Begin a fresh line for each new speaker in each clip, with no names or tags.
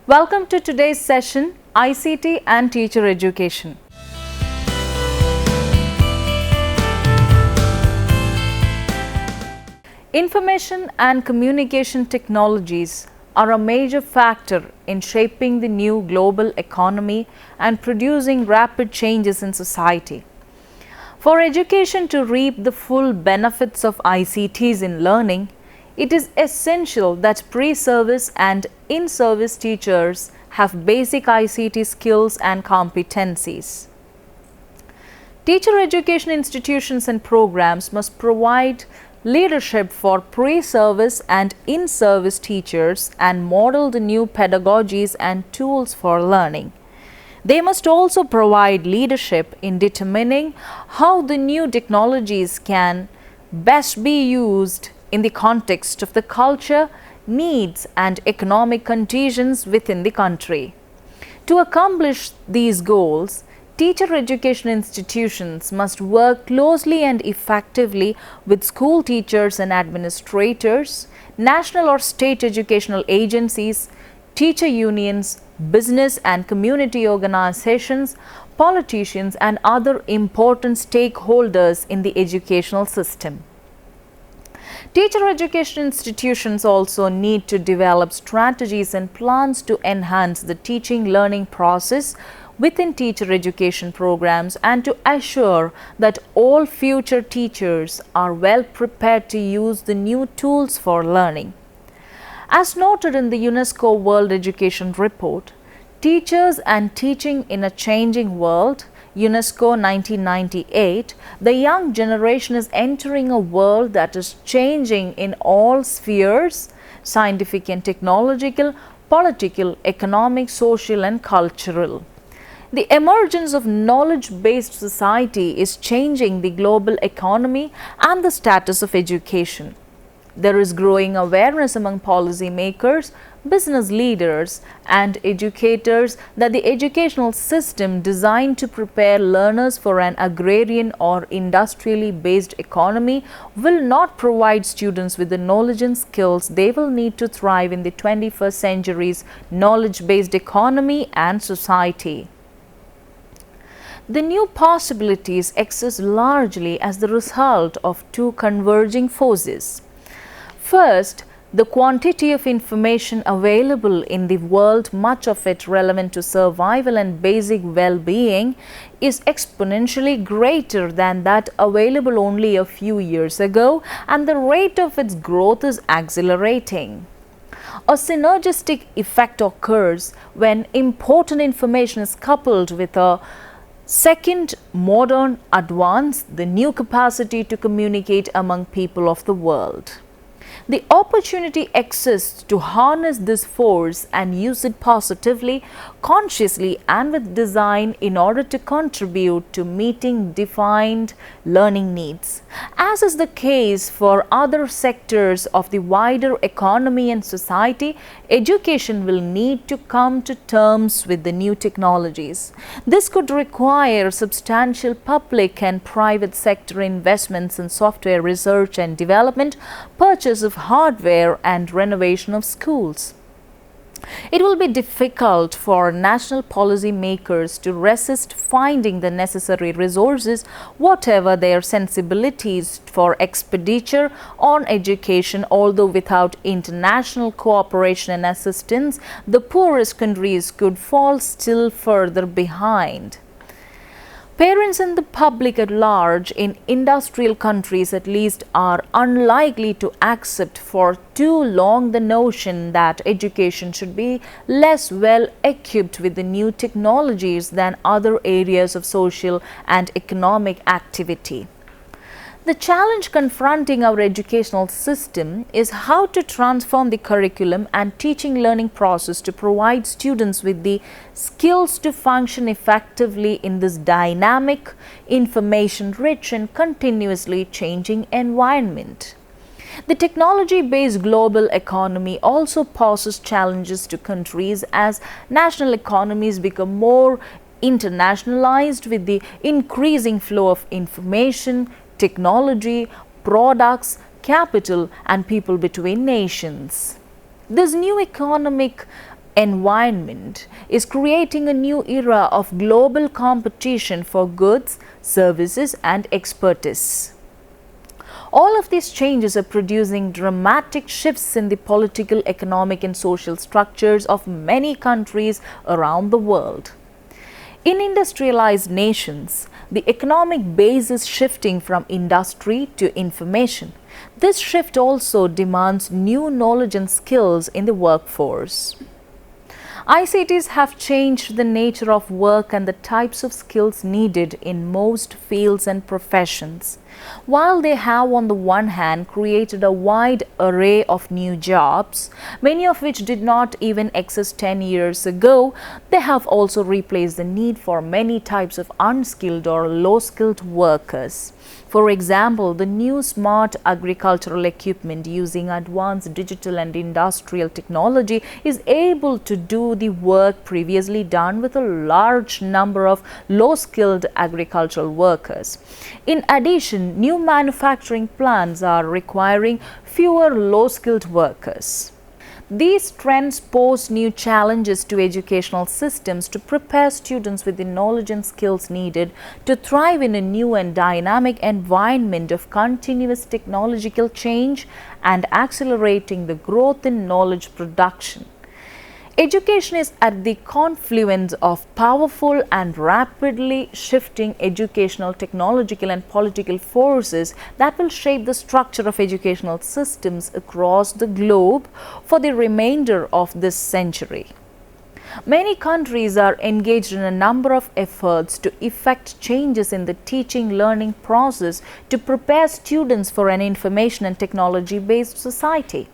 Welcome to today's session, ICT and Teacher Education. Information and communication technologies are a major factor in shaping the new global economy and producing rapid changes in society. For education to reap the full benefits of ICTs in learning, it is essential that pre-service and in-service teachers have basic ICT skills and competencies. Teacher education institutions and programs must provide leadership for pre-service and in-service teachers and model the new pedagogies and tools for learning. They must also provide leadership in determining how the new technologies can best be used in the context of the culture, needs and economic conditions within the country. To accomplish these goals, teacher education institutions must work closely and effectively with school teachers and administrators, national or state educational agencies, teacher unions, business and community organizations, politicians and other important stakeholders in the educational system. Teacher education institutions also need to develop strategies and plans to enhance the teaching learning process within teacher education programs and to assure that all future teachers are well prepared to use the new tools for learning. As noted in the UNESCO World Education Report, Teachers and Teaching in a Changing World, UNESCO 1998, the young generation is entering a world that is changing in all spheres: scientific and technological, political, economic, social and cultural. The emergence of knowledge-based society is changing the global economy and the status of education. There is growing awareness among policymakers, business leaders and educators that the educational system designed to prepare learners for an agrarian or industrially based economy will not provide students with the knowledge and skills they will need to thrive in the 21st century's knowledge-based economy and society. The new possibilities exist largely as the result of two converging forces. First, the quantity of information available in the world, much of it relevant to survival and basic well-being, is exponentially greater than that available only a few years ago, and the rate of its growth is accelerating. A synergistic effect occurs when important information is coupled with a second modern advance, the new capacity to communicate among people of the world. The opportunity exists to harness this force and use it positively, consciously and with design in order to contribute to meeting defined learning needs. As is the case for other sectors of the wider economy and society, education will need to come to terms with the new technologies. This could require substantial public and private sector investments in software research and development, purchase of hardware and renovation of schools. It will be difficult for national policy makers to resist finding the necessary resources, whatever their sensibilities, for expenditure on education, although without international cooperation and assistance, the poorest countries could fall still further behind. Parents and the public at large, in industrial countries at least, are unlikely to accept for too long the notion that education should be less well equipped with the new technologies than other areas of social and economic activity. The challenge confronting our educational system is how to transform the curriculum and teaching learning process to provide students with the skills to function effectively in this dynamic, information-rich and continuously changing environment. The technology-based global economy also poses challenges to countries as national economies become more internationalized with the increasing flow of information, technology, products, capital and people between nations. This new economic environment is creating a new era of global competition for goods, services, and expertise. All of these changes are producing dramatic shifts in the political, economic, and social structures of many countries around the world. In industrialized nations, the economic base is shifting from industry to information. This shift also demands new knowledge and skills in the workforce. ICTs have changed the nature of work and the types of skills needed in most fields and professions. While they have on the one hand created a wide array of new jobs, many of which did not even exist 10 years ago, they have also replaced the need for many types of unskilled or low-skilled workers. For example, the new smart agricultural equipment using advanced digital and industrial technology is able to do the work previously done with a large number of low-skilled agricultural workers. In addition, new manufacturing plants are requiring fewer low-skilled workers. These trends pose new challenges to educational systems to prepare students with the knowledge and skills needed to thrive in a new and dynamic environment of continuous technological change and accelerating the growth in knowledge production. Education is at the confluence of powerful and rapidly shifting educational, technological, and political forces that will shape the structure of educational systems across the globe for the remainder of this century. Many countries are engaged in a number of efforts to effect changes in the teaching-learning process to prepare students for an information and technology-based society.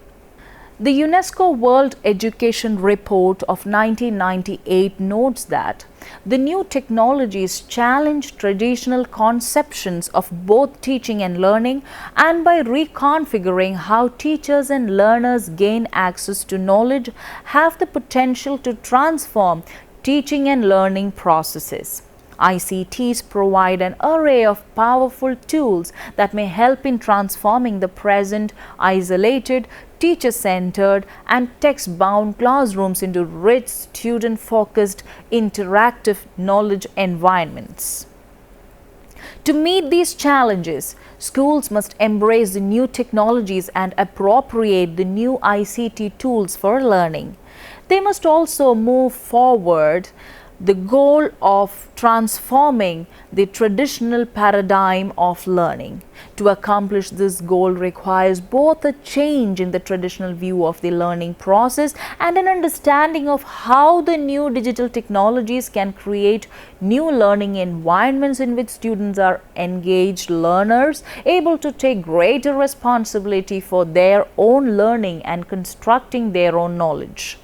The UNESCO World Education Report of 1998 notes that the new technologies challenge traditional conceptions of both teaching and learning, and by reconfiguring how teachers and learners gain access to knowledge, have the potential to transform teaching and learning processes. ICTs provide an array of powerful tools that may help in transforming the present isolated, teacher-centered, and text-bound classrooms into rich, student-focused, interactive knowledge environments. To meet these challenges, schools must embrace the new technologies and appropriate the new ICT tools for learning. They must also move forward the goal of transforming the traditional paradigm of learning. To accomplish this goal requires both a change in the traditional view of the learning process and an understanding of how the new digital technologies can create new learning environments in which students are engaged learners, able to take greater responsibility for their own learning and constructing their own knowledge.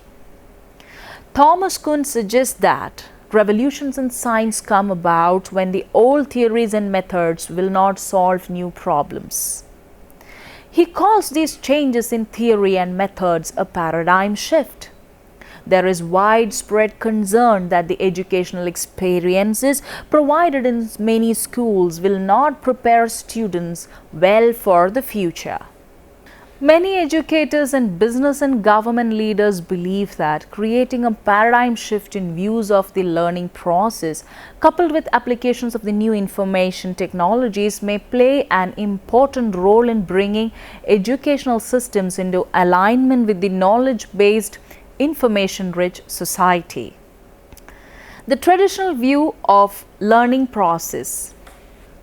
Thomas Kuhn suggests that revolutions in science come about when the old theories and methods will not solve new problems. He calls these changes in theory and methods a paradigm shift. There is widespread concern that the educational experiences provided in many schools will not prepare students well for the future. Many educators and business and government leaders believe that creating a paradigm shift in views of the learning process, coupled with applications of the new information technologies, may play an important role in bringing educational systems into alignment with the knowledge-based, information-rich society. The traditional view of learning process.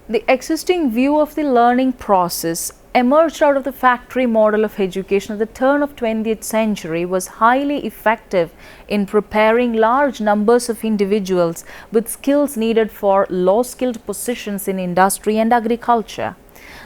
The existing view of the learning process emerged out of the factory model of education at the turn of 20th century was highly effective in preparing large numbers of individuals with skills needed for low-skilled positions in industry and agriculture.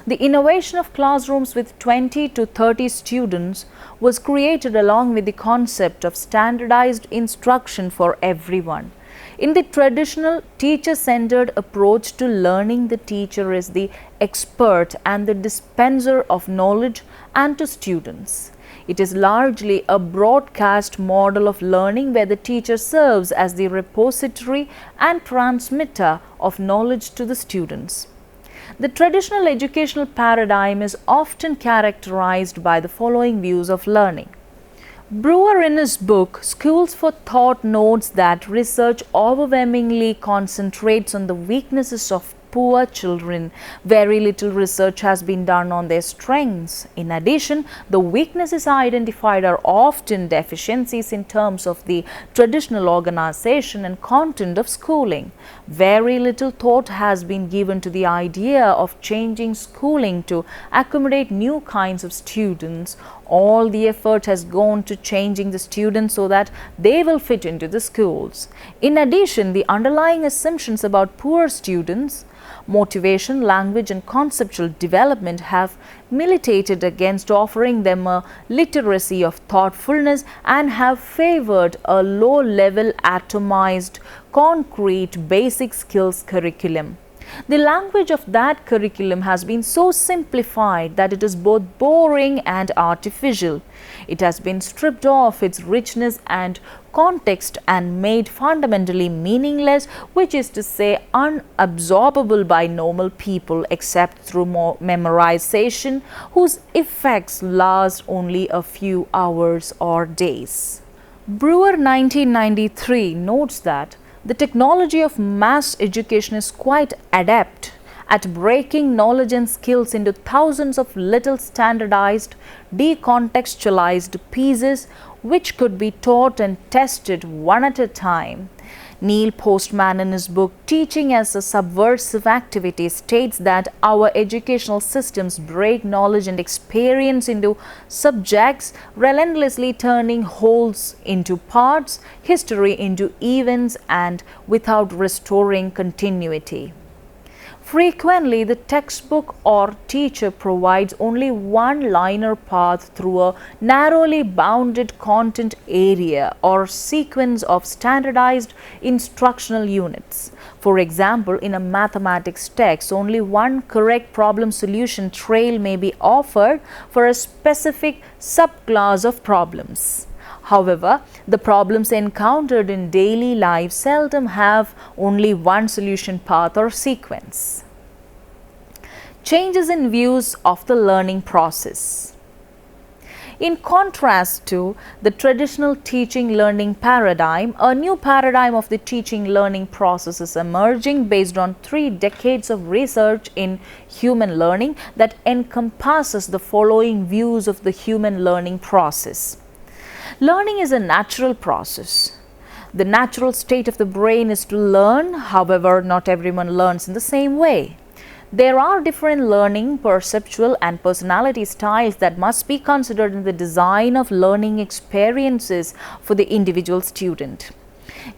The innovation of classrooms with 20 to 30 students was created along with the concept of standardized instruction for everyone. In the traditional teacher-centered approach to learning, the teacher is the expert and the dispenser of knowledge and to students. It is largely a broadcast model of learning where the teacher serves as the repository and transmitter of knowledge to the students. The traditional educational paradigm is often characterized by the following views of learning. Brewer, in his book Schools for Thought, notes that research overwhelmingly concentrates on the weaknesses of poor children. Very little research has been done on their strengths. In addition, the weaknesses identified are often deficiencies in terms of the traditional organization and content of schooling. Very little thought has been given to the idea of changing schooling to accommodate new kinds of students. All the effort has gone to changing the students so that they will fit into the schools. In addition, the underlying assumptions about poor students, motivation, language and conceptual development have militated against offering them a literacy of thoughtfulness and have favored a low-level, atomized, concrete, basic skills curriculum. The language of that curriculum has been so simplified that it is both boring and artificial. It has been stripped of its richness and context and made fundamentally meaningless, which is to say unabsorbable by normal people except through memorization, whose effects last only a few hours or days. Brewer 1993 notes that the technology of mass education is quite adept at breaking knowledge and skills into thousands of little standardized, decontextualized pieces which could be taught and tested one at a time. Neil Postman, in his book Teaching as a Subversive Activity, states that our educational systems break knowledge and experience into subjects, relentlessly turning wholes into parts, history into events, and without restoring continuity. Frequently, the textbook or teacher provides only one linear path through a narrowly bounded content area or sequence of standardized instructional units. For example, in a mathematics text, only one correct problem solution trail may be offered for a specific subclass of problems. However, the problems encountered in daily life seldom have only one solution path or sequence. Changes in views of the learning process. In contrast to the traditional teaching learning paradigm, a new paradigm of the teaching learning process is emerging based on 3 decades of research in human learning that encompasses the following views of the human learning process. Learning is a natural process. The natural state of the brain is to learn, however, not everyone learns in the same way. There are different learning, perceptual and personality styles that must be considered in the design of learning experiences for the individual student.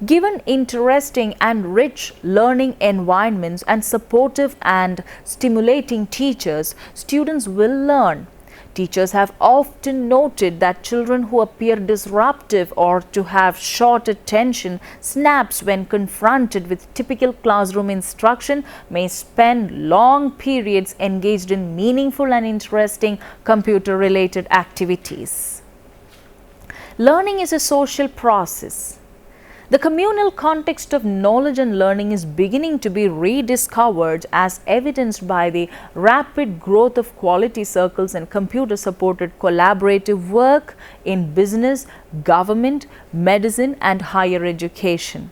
Given interesting and rich learning environments and supportive and stimulating teachers, students will learn. Teachers have often noted that children who appear disruptive or to have short attention snaps when confronted with typical classroom instruction may spend long periods engaged in meaningful and interesting computer-related activities. Learning is a social process. The communal context of knowledge and learning is beginning to be rediscovered as evidenced by the rapid growth of quality circles and computer-supported collaborative work in business, government, medicine and higher education.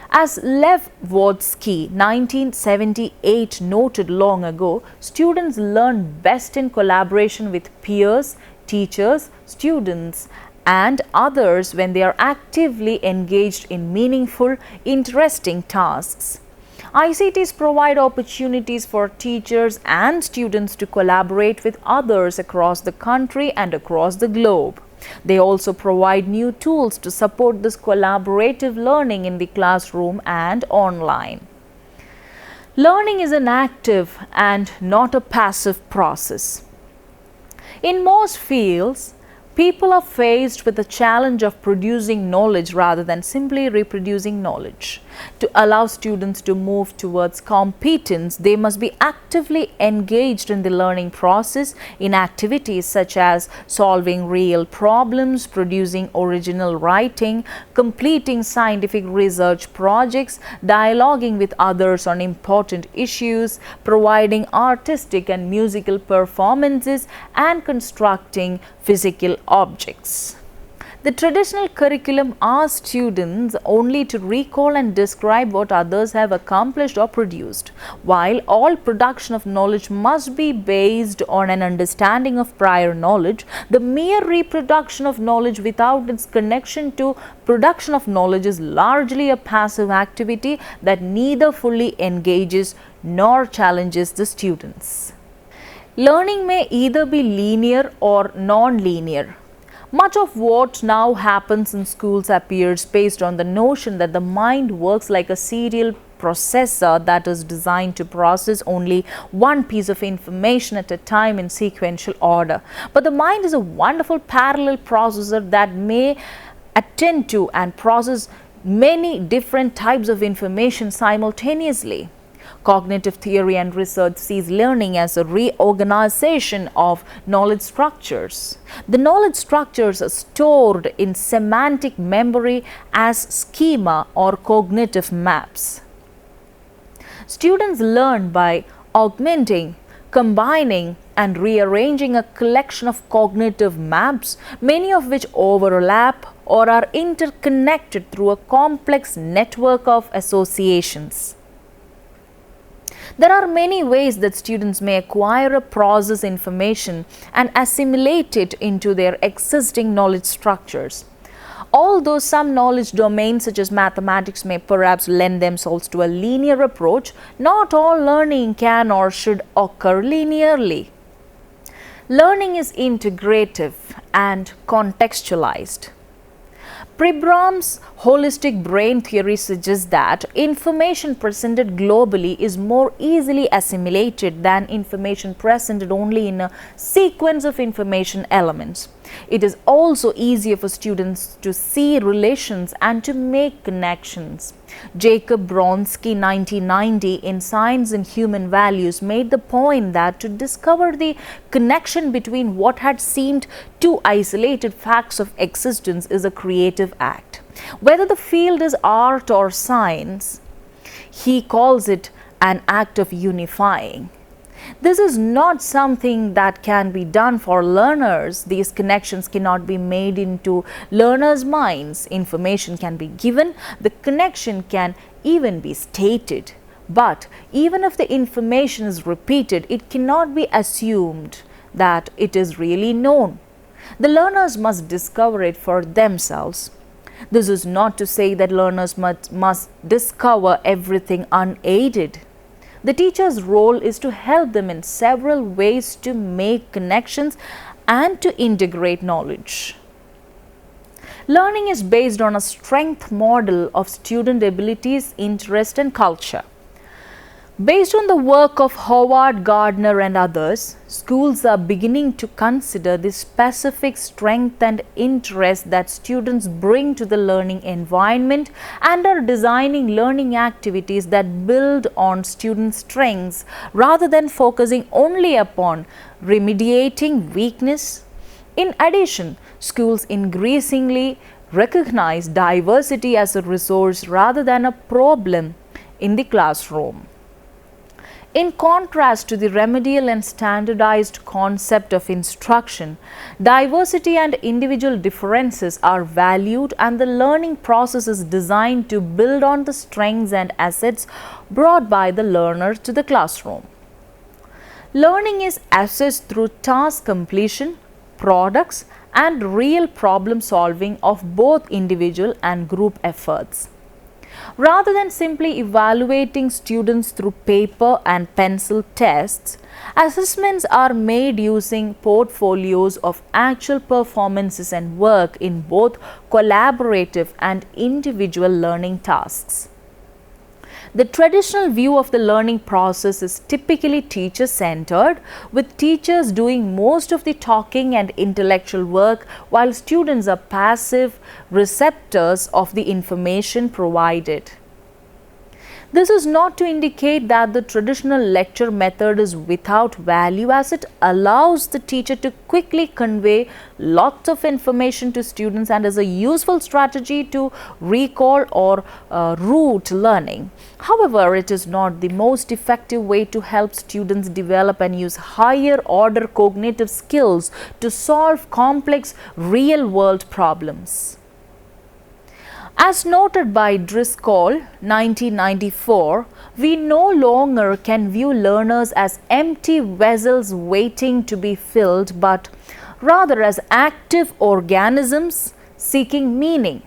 As Lev Vygotsky 1978 noted long ago, students learn best in collaboration with peers, teachers, students and others when they are actively engaged in meaningful, interesting tasks. ICTs provide opportunities for teachers and students to collaborate with others across the country and across the globe. They also provide new tools to support this collaborative learning in the classroom and online. Learning is an active and not a passive process. In most fields, people are faced with the challenge of producing knowledge rather than simply reproducing knowledge. To allow students to move towards competence, they must be actively engaged in the learning process in activities such as solving real problems, producing original writing, completing scientific research projects, dialoguing with others on important issues, providing artistic and musical performances, and constructing physical objects. The traditional curriculum asks students only to recall and describe what others have accomplished or produced. While all production of knowledge must be based on an understanding of prior knowledge, the mere reproduction of knowledge without its connection to production of knowledge is largely a passive activity that neither fully engages nor challenges the students. Learning may either be linear or non-linear. Much of what now happens in schools appears based on the notion that the mind works like a serial processor that is designed to process only one piece of information at a time in sequential order. But the mind is a wonderful parallel processor that may attend to and process many different types of information simultaneously. Cognitive theory and research sees learning as a reorganization of knowledge structures. The knowledge structures are stored in semantic memory as schema or cognitive maps. Students learn by augmenting, combining and rearranging a collection of cognitive maps, many of which overlap or are interconnected through a complex network of associations. There are many ways that students may acquire or process information and assimilate it into their existing knowledge structures. Although some knowledge domains such as mathematics may perhaps lend themselves to a linear approach, not all learning can or should occur linearly. Learning is integrative and contextualized. Pribram's holistic brain theory suggests that information presented globally is more easily assimilated than information presented only in a sequence of information elements. It is also easier for students to see relations and to make connections. Jacob Bronski, 1990, in Science and Human Values, made the point that to discover the connection between what had seemed two isolated facts of existence is a creative act. Whether the field is art or science, he calls it an act of unifying. This is not something that can be done for learners. These connections cannot be made into learners' minds. Information can be given, the connection can even be stated. But even if the information is repeated, it cannot be assumed that it is really known. The learners must discover it for themselves. This is not to say that learners must discover everything unaided. The teacher's role is to help them in several ways to make connections and to integrate knowledge. Learning is based on a strength model of student abilities, interest and culture. Based on the work of Howard Gardner and others, schools are beginning to consider the specific strength and interest that students bring to the learning environment and are designing learning activities that build on students' strengths rather than focusing only upon remediating weakness. In addition, schools increasingly recognize diversity as a resource rather than a problem in the classroom. In contrast to the remedial and standardized concept of instruction, diversity and individual differences are valued and the learning process is designed to build on the strengths and assets brought by the learner to the classroom. Learning is assessed through task completion, products, and real problem solving of both individual and group efforts. Rather than simply evaluating students through paper and pencil tests, assessments are made using portfolios of actual performances and work in both collaborative and individual learning tasks. The traditional view of the learning process is typically teacher-centered, with teachers doing most of the talking and intellectual work while students are passive receptors of the information provided. This is not to indicate that the traditional lecture method is without value, as it allows the teacher to quickly convey lots of information to students and is a useful strategy to recall or root learning. However, it is not the most effective way to help students develop and use higher order cognitive skills to solve complex real world problems. As noted by Driscoll, 1994, we no longer can view learners as empty vessels waiting to be filled, but rather as active organisms seeking meaning.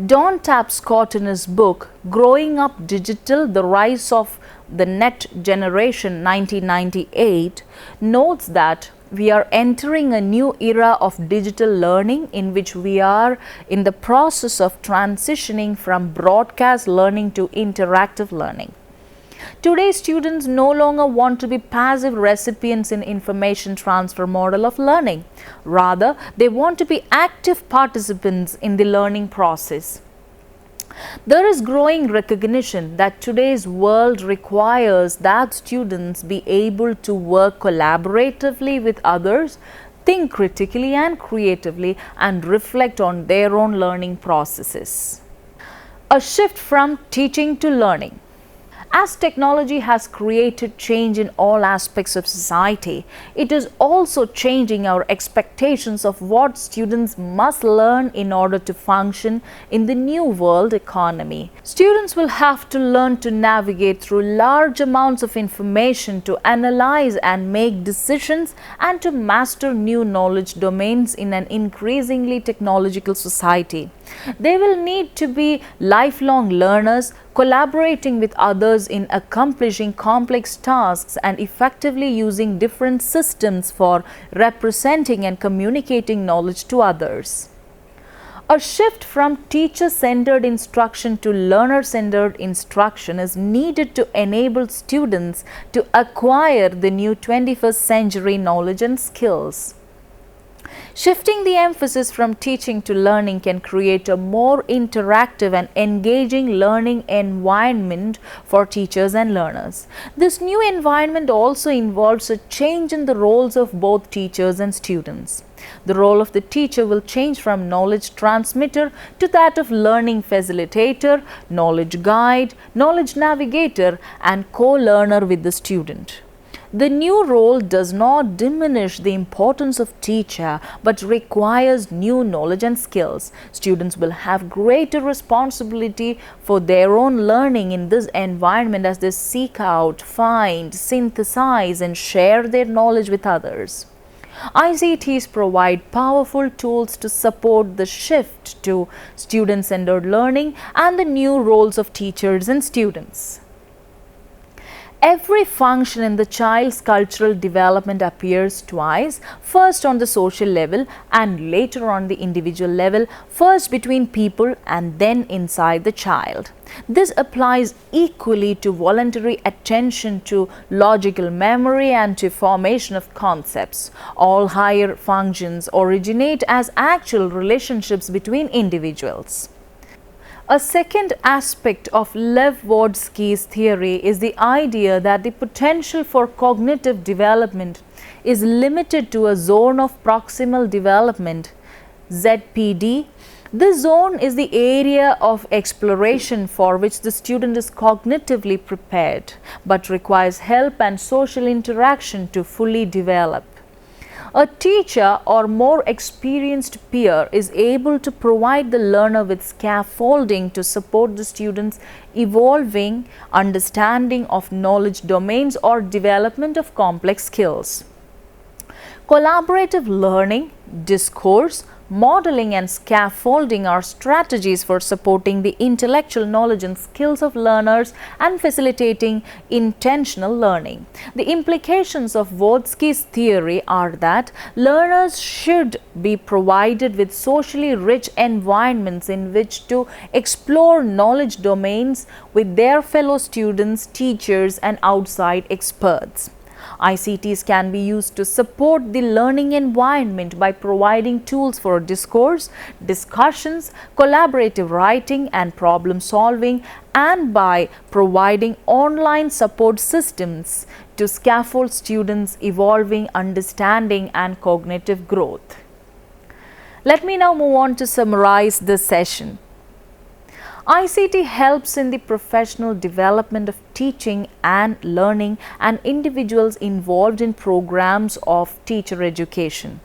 Don Tapscott, in his book Growing Up Digital: The Rise of the Net Generation, 1998, notes that we are entering a new era of digital learning in which we are in the process of transitioning from broadcast learning to interactive learning. Today, students no longer want to be passive recipients in information transfer model of learning. Rather, they want to be active participants in the learning process. There is growing recognition that today's world requires that students be able to work collaboratively with others, think critically and creatively, and reflect on their own learning processes. A shift from teaching to learning. As technology has created change in all aspects of society, it is also changing our expectations of what students must learn in order to function in the new world economy. Students will have to learn to navigate through large amounts of information, to analyze and make decisions, and to master new knowledge domains in an increasingly technological society. They will need to be lifelong learners, collaborating with others in accomplishing complex tasks and effectively using different systems for representing and communicating knowledge to others. A shift from teacher-centered instruction to learner-centered instruction is needed to enable students to acquire the new 21st century knowledge and skills. Shifting the emphasis from teaching to learning can create a more interactive and engaging learning environment for teachers and learners. This new environment also involves a change in the roles of both teachers and students. The role of the teacher will change from knowledge transmitter to that of learning facilitator, knowledge guide, knowledge navigator, and co-learner with the student. The new role does not diminish the importance of teacher, but requires new knowledge and skills. Students will have greater responsibility for their own learning in this environment as they seek out, find, synthesize, and share their knowledge with others. ICTs provide powerful tools to support the shift to student-centered learning and the new roles of teachers and students. Every function in the child's cultural development appears twice, first on the social level and later on the individual level, first between people and then inside the child. This applies equally to voluntary attention, to logical memory, and to formation of concepts. All higher functions originate as actual relationships between individuals. A second aspect of Lev Vygotsky's theory is the idea that the potential for cognitive development is limited to a zone of proximal development, ZPD. This zone is the area of exploration for which the student is cognitively prepared, but requires help and social interaction to fully develop. A teacher or more experienced peer is able to provide the learner with scaffolding to support the student's evolving understanding of knowledge domains or development of complex skills. Collaborative learning, discourse, modeling, and scaffolding are strategies for supporting the intellectual knowledge and skills of learners and facilitating intentional learning. The implications of Vygotsky's theory are that learners should be provided with socially rich environments in which to explore knowledge domains with their fellow students, teachers, and outside experts. ICTs can be used to support the learning environment by providing tools for discourse, discussions, collaborative writing and problem solving, and by providing online support systems to scaffold students' evolving understanding and cognitive growth. Let me now move on to summarize this session. ICT helps in the professional development of teaching and learning and individuals involved in programs of teacher education.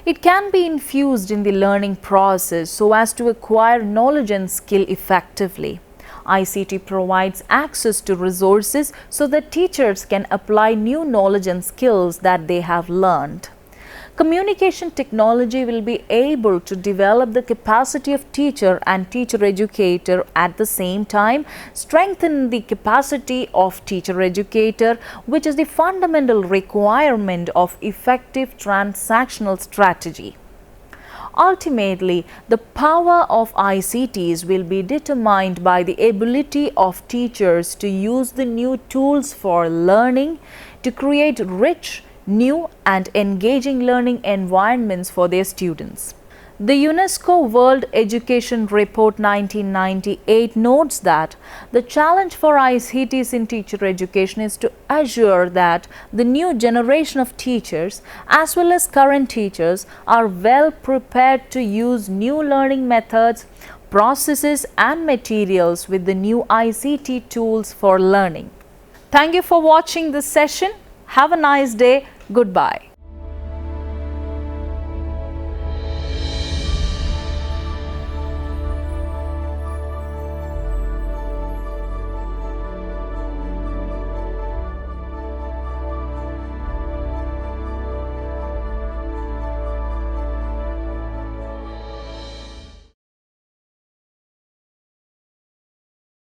It can be infused in the learning process so as to acquire knowledge and skill effectively. ICT provides access to resources so that teachers can apply new knowledge and skills that they have learned. Communication technology will be able to develop the capacity of teacher and teacher educator at the same time, strengthen the capacity of teacher educator, which is the fundamental requirement of effective transactional strategy. Ultimately, the power of ICTs will be determined by the ability of teachers to use the new tools for learning to create rich, new and engaging learning environments for their students. The UNESCO World Education Report 1998 notes that the challenge for ICTs in teacher education is to assure that the new generation of teachers as well as current teachers are well prepared to use new learning methods, processes and materials with the new ICT tools for learning. Thank you for watching this session. Have a nice day. Goodbye.